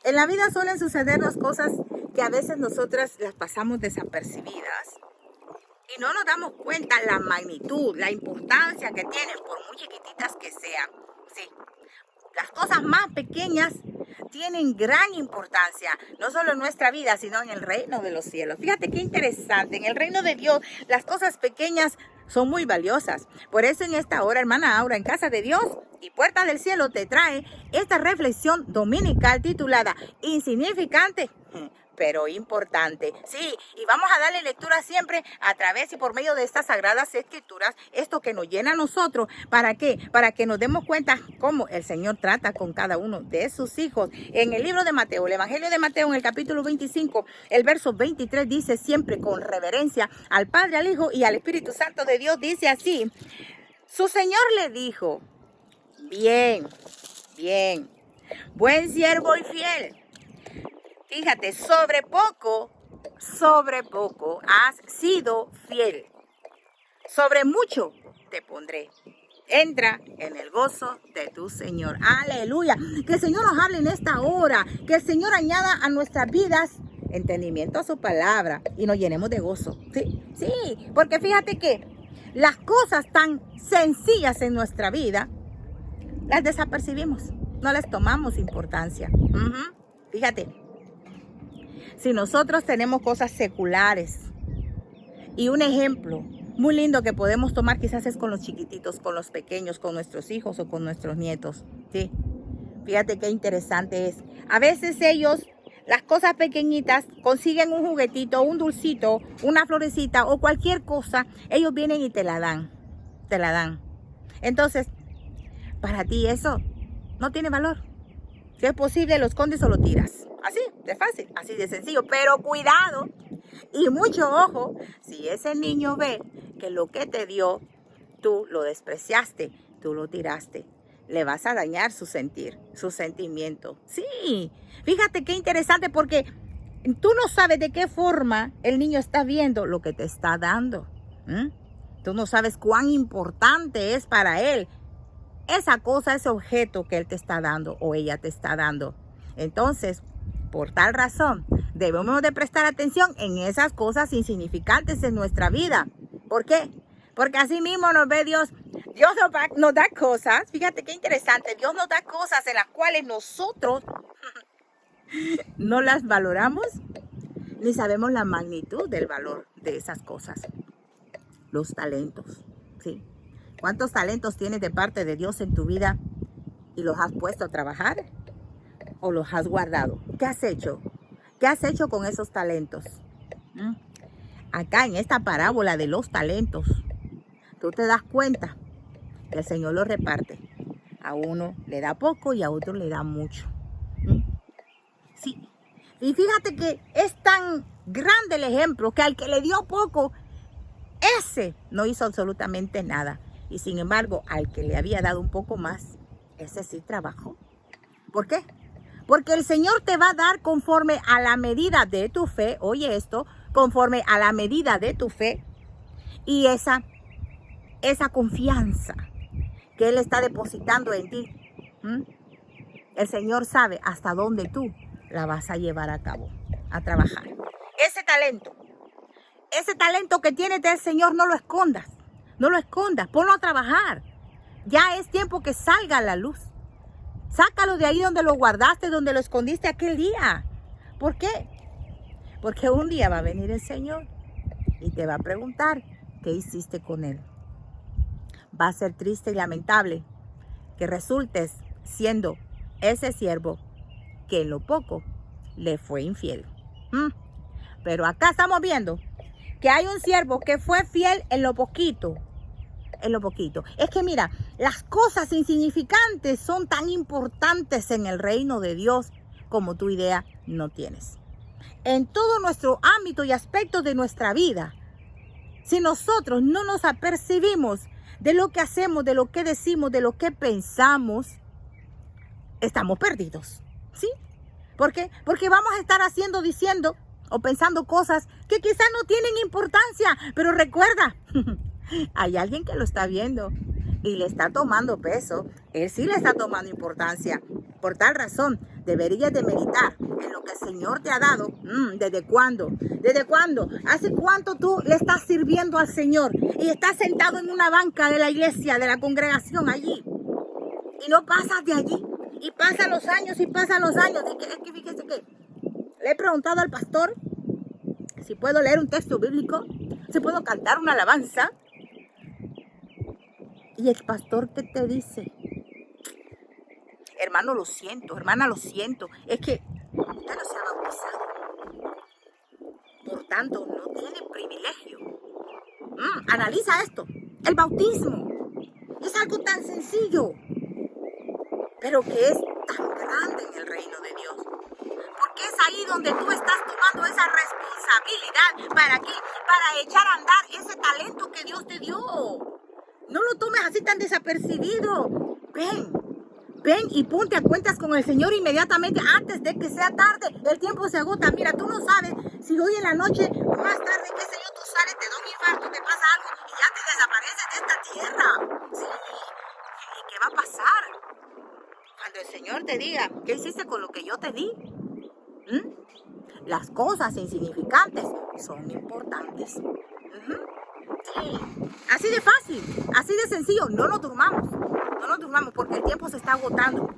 En la vida suelen sucedernos cosas que a veces nosotras las pasamos desapercibidas y no nos damos cuenta la magnitud, la importancia que tienen, por muy chiquititas que sean. Sí, las cosas más pequeñas tienen gran importancia, no solo en nuestra vida, sino en el reino de los cielos. Fíjate qué interesante, en el reino de Dios las cosas pequeñas son muy valiosas. Por eso en esta hora, hermana Aura, en Casa de Dios y Puerta del Cielo, te trae esta reflexión dominical titulada Insignificante, pero importante. Sí, y vamos a darle lectura siempre a través y por medio de estas sagradas escrituras, esto que nos llena a nosotros. ¿Para qué? Para que nos demos cuenta cómo el Señor trata con cada uno de sus hijos. En el libro de Mateo, el Evangelio de Mateo, en el capítulo 25, el verso 23, dice siempre con reverencia al Padre, al Hijo y al Espíritu Santo de Dios, dice así: su Señor le dijo, bien, buen siervo y fiel. Fíjate, sobre poco has sido fiel. Sobre mucho te pondré. Entra en el gozo de tu Señor. Aleluya. Que el Señor nos hable en esta hora. Que el Señor añada a nuestras vidas entendimiento a su palabra y nos llenemos de gozo. Sí, porque fíjate que las cosas tan sencillas en nuestra vida las desapercibimos. No les tomamos importancia. Fíjate. Si nosotros tenemos cosas seculares y un ejemplo muy lindo que podemos tomar quizás es con los chiquititos, con los pequeños, con nuestros hijos o con nuestros nietos. ¿Sí? Fíjate qué interesante es. A veces ellos, las cosas pequeñitas, consiguen un juguetito, un dulcito, una florecita o cualquier cosa. Ellos vienen y te la dan. Entonces, para ti eso no tiene valor. Si es posible, lo escondes o lo tiras. Así de fácil, así de sencillo. Pero cuidado y mucho ojo, si ese niño ve que lo que te dio, tú lo despreciaste, tú lo tiraste, le vas a dañar su sentir, su sentimiento. Sí, fíjate qué interesante porque tú no sabes de qué forma el niño está viendo lo que te está dando. Tú no sabes cuán importante es para él esa cosa, ese objeto que él te está dando o ella te está dando. Entonces, por tal razón, debemos de prestar atención en esas cosas insignificantes en nuestra vida. ¿Por qué? Porque así mismo nos ve Dios. Dios nos da cosas, fíjate qué interesante, Dios nos da cosas en las cuales nosotros no las valoramos ni sabemos la magnitud del valor de esas cosas. Los talentos, ¿sí? ¿Cuántos talentos tienes de parte de Dios en tu vida y los has puesto a trabajar o los has guardado? ¿Qué has hecho? ¿Qué has hecho con esos talentos? Acá en esta parábola de los talentos, tú te das cuenta que el Señor los reparte. A uno le da poco y a otro le da mucho. Sí. Y fíjate que es tan grande el ejemplo que al que le dio poco, ese no hizo absolutamente nada. Y sin embargo, al que le había dado un poco más, ese sí trabajó. ¿Por qué? Porque el Señor te va a dar conforme a la medida de tu fe. Oye esto, conforme a la medida de tu fe. Y esa confianza que Él está depositando en ti. El Señor sabe hasta dónde tú la vas a llevar a cabo, a trabajar. Ese talento que tienes del Señor, no lo escondas. No lo escondas, ponlo a trabajar. Ya es tiempo que salga a la luz. Sácalo de ahí donde lo guardaste, donde lo escondiste aquel día. ¿Por qué? Porque un día va a venir el Señor y te va a preguntar qué hiciste con él. Va a ser triste y lamentable que resultes siendo ese siervo que en lo poco le fue infiel. Pero acá estamos viendo que hay un siervo que fue fiel en lo poquito. Es que mira, las cosas insignificantes son tan importantes en el reino de Dios como tu idea no tienes. En todo nuestro ámbito y aspectos de nuestra vida, si nosotros no nos apercibimos de lo que hacemos, de lo que decimos, de lo que pensamos, estamos perdidos, ¿sí? ¿Por qué? Porque vamos a estar diciendo o pensando cosas que quizás no tienen importancia, pero recuerda, hay alguien que lo está viendo y le está tomando peso. Él sí le está tomando importancia. Por tal razón, deberías de meditar en lo que el Señor te ha dado. ¿Desde cuándo? ¿Desde cuándo? ¿Hace cuánto tú le estás sirviendo al Señor y estás sentado en una banca de la iglesia, de la congregación allí, y no pasas de allí? Y pasan los años y pasan los años. Es que fíjese que le he preguntado al pastor si puedo leer un texto bíblico, si puedo cantar una alabanza. Y el pastor, ¿qué te dice? Hermano, lo siento, hermana, lo siento. Es que usted no se ha bautizado. Por tanto, no tiene privilegio. Analiza esto. El bautismo es algo tan sencillo, pero que es tan grande en el reino de Dios. Porque es ahí donde tú estás tomando esa responsabilidad. ¿Para qué? Para echar a andar ese talento que Dios te dio. No lo tomes así tan desapercibido. Ven y ponte a cuentas con el Señor inmediatamente antes de que sea tarde. El tiempo se agota. Mira, tú no sabes si hoy en la noche o más tarde, qué sé yo, tú sales, te da un infarto, te pasa algo y ya te desapareces de esta tierra. Sí. ¿Y qué va a pasar? Cuando el Señor te diga, ¿qué hiciste con lo que yo te di? Las cosas insignificantes son importantes. Sí. Así de fácil, así de sencillo. No nos durmamos porque el tiempo se está agotando.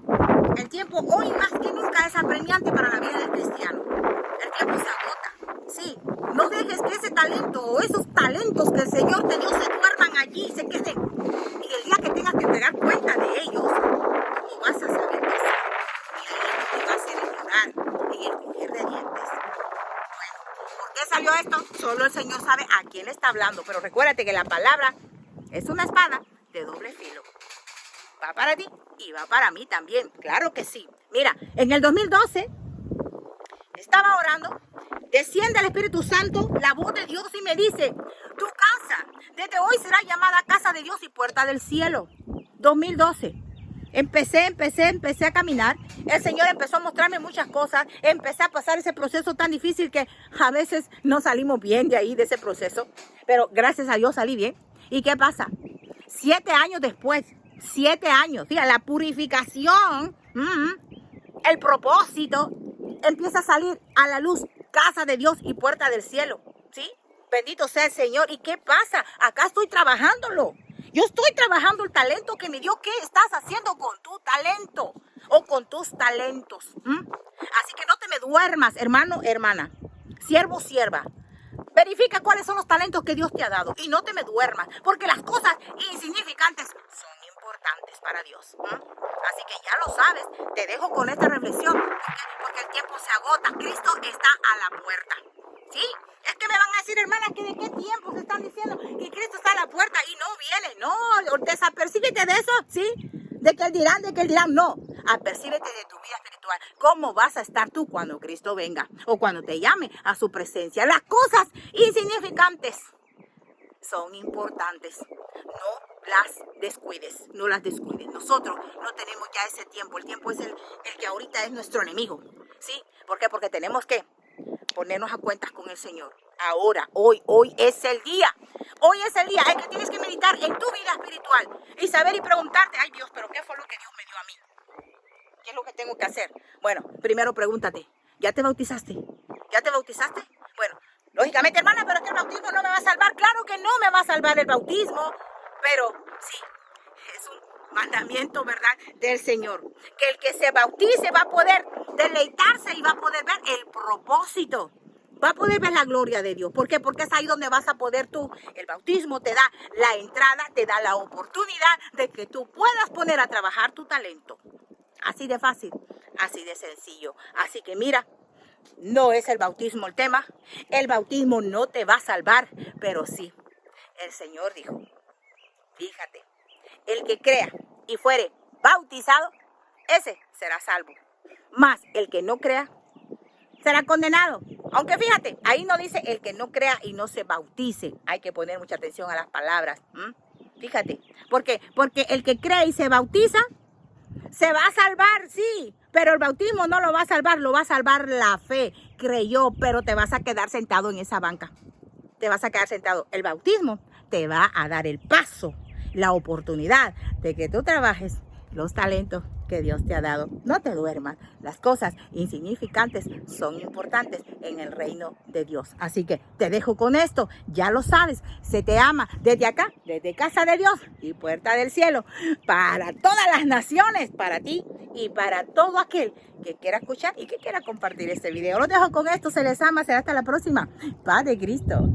El tiempo hoy más que nunca es apremiante para la vida del cristiano. El tiempo se agota. Sí, no dejes que ese talento o esos talentos que el Señor te dio se duerman allí, se queden. Y el día que tengas que entregar cuenta de ellos, tú vas a saber qué hacer. Y ahí te va a hacer llorar y el crujir de dientes. ¿Por qué salió esto? Solo el Señor sabe a quién le está hablando. Pero recuérdate que la palabra es una espada de doble filo. Va para ti y va para mí también. Claro que sí. Mira, en el 2012 estaba orando. Desciende el Espíritu Santo, la voz de Dios y me dice: tu casa desde hoy será llamada casa de Dios y puerta del cielo. 2012. Empecé a caminar. El Señor empezó a mostrarme muchas cosas. Empecé a pasar ese proceso tan difícil que a veces no salimos bien de ahí, de ese proceso. Pero gracias a Dios salí bien. ¿Y qué pasa? 7 años después, 7 años, fíjate, la purificación, el propósito, empieza a salir a la luz, casa de Dios y puerta del cielo, ¿sí? Bendito sea el Señor. ¿Y qué pasa? Acá estoy trabajándolo. Yo estoy trabajando el talento que me dio. ¿Qué estás haciendo con tu talento o con tus talentos? Así que no te me duermas, hermano, hermana, siervo, sierva. Verifica cuáles son los talentos que Dios te ha dado y no te me duermas, porque las cosas insignificantes son importantes para Dios. Así que ya lo sabes, te dejo con esta reflexión, porque el tiempo se agota. Cristo está a la puerta. ¿Sí? Es que me van a decir, hermana, que de qué tiempo se están diciendo que Cristo está a la puerta y no viene. No, desapercíbete de eso, ¿sí? De que él dirán, no. Apercíbete de tu vida espiritual. ¿Cómo vas a estar tú cuando Cristo venga o cuando te llame a su presencia? Las cosas insignificantes son importantes. No las descuides. Nosotros no tenemos ya ese tiempo. El tiempo es el que ahorita es nuestro enemigo. ¿Sí? ¿Por qué? Porque tenemos que ponernos a cuentas con el Señor. Ahora, hoy es el día. Hoy es el día en que tienes que meditar en tu vida espiritual y saber y preguntarte: ay Dios, pero ¿qué fue lo que Dios me dio a mí? ¿Qué es lo que tengo que hacer? Bueno, primero pregúntate: ¿ya te bautizaste? ¿Ya te bautizaste? Bueno, lógicamente, hermana, pero es que el bautismo no me va a salvar. Claro que no me va a salvar el bautismo, pero sí, es un mandamiento, ¿verdad?, del Señor. Que el que se bautice va a poder deleitarse y va a poder ver el propósito. Va a poder ver la gloria de Dios. ¿Por qué? Porque es ahí donde vas a poder tú. El bautismo te da la entrada, te da la oportunidad de que tú puedas poner a trabajar tu talento. Así de fácil, así de sencillo. Así que mira, no es el bautismo el tema. El bautismo no te va a salvar, pero sí, el Señor dijo, fíjate, el que crea y fuere bautizado, ese será salvo. Mas el que no crea, será condenado. Aunque fíjate, ahí no dice el que no crea y no se bautice. Hay que poner mucha atención a las palabras. Fíjate. ¿Por qué? Porque el que cree y se bautiza, se va a salvar, sí. Pero el bautismo no lo va a salvar, lo va a salvar la fe. Creyó, pero te vas a quedar sentado en esa banca. Te vas a quedar sentado. El bautismo te va a dar el paso, la oportunidad de que tú trabajes los talentos que Dios te ha dado. No te duermas. Las cosas insignificantes son importantes en el reino de Dios. Así que te dejo con esto. Ya lo sabes. Se te ama desde acá, desde casa de Dios y puerta del cielo, para todas las naciones, para ti y para todo aquel que quiera escuchar y que quiera compartir este video. Los dejo con esto. Se les ama. Será hasta la próxima. Paz de Cristo.